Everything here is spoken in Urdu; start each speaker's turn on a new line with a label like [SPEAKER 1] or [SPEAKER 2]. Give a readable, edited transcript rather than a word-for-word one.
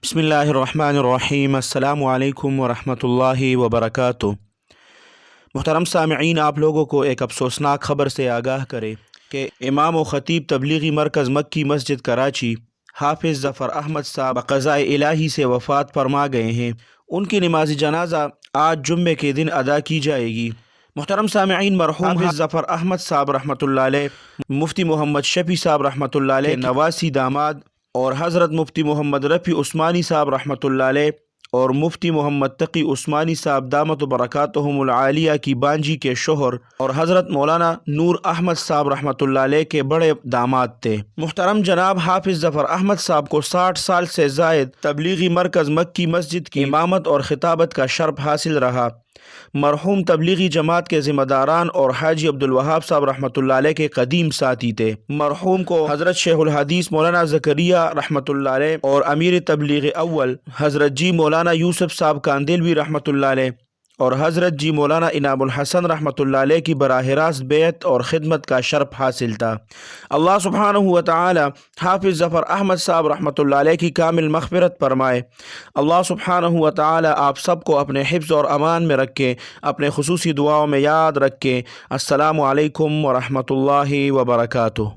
[SPEAKER 1] بسم اللہ الرحمن الرحیم۔ السلام علیکم ورحمۃ اللہ وبرکاتہ۔ محترم سامعین، آپ لوگوں کو ایک افسوسناک خبر سے آگاہ کرے کہ امام و خطیب تبلیغی مرکز مکی مسجد کراچی حافظ ظفر احمد صاحب بقضائے الہی سے وفات فرما گئے ہیں۔ ان کی نماز جنازہ آج جمعے کے دن ادا کی جائے گی۔ محترم سامعین، مرحوم حافظ ظفر احمد صاحب رحمۃ اللہ علیہ مفتی محمد شفیع صاحب رحمۃ اللہ علیہ نواسی داماد اور حضرت مفتی محمد رفیع عثمانی صاحب رحمۃ اللہ علیہ اور مفتی محمد تقی عثمانی صاحب دامت برکاتہم العالیہ کی بانجی کے شوہر اور حضرت مولانا نور احمد صاحب رحمۃ اللہ علیہ کے بڑے داماد تھے۔ محترم جناب حافظ ظفر احمد صاحب کو 60 سال سے زائد تبلیغی مرکز مکی مسجد کی امامت اور خطابت کا شرف حاصل رہا۔ مرحوم تبلیغی جماعت کے ذمہ داران اور حاجی عبدالوہاب صاحب رحمۃ اللہ علیہ کے قدیم ساتھی تھے۔ مرحوم کو حضرت شیخ الحدیث مولانا زکریا رحمۃ اللہ علیہ اور امیر تبلیغ اول حضرت جی مولانا یوسف صاحب کاندلوی رحمۃ اللہ علیہ اور حضرت جی مولانا انعام الحسن رحمۃ اللہ علیہ کی براہ راست بیعت اور خدمت کا شرف حاصل تھا۔ اللہ سبحانہ و تعالی حافظ ظفر احمد صاحب رحمۃ اللہ علیہ کی کامل مغفرت فرمائے۔ اللہ سبحانہ و تعالی آپ سب کو اپنے حفظ اور امان میں رکھے، اپنے خصوصی دعاؤں میں یاد رکھے۔ السلام علیکم ورحمۃ اللہ وبرکاتہ۔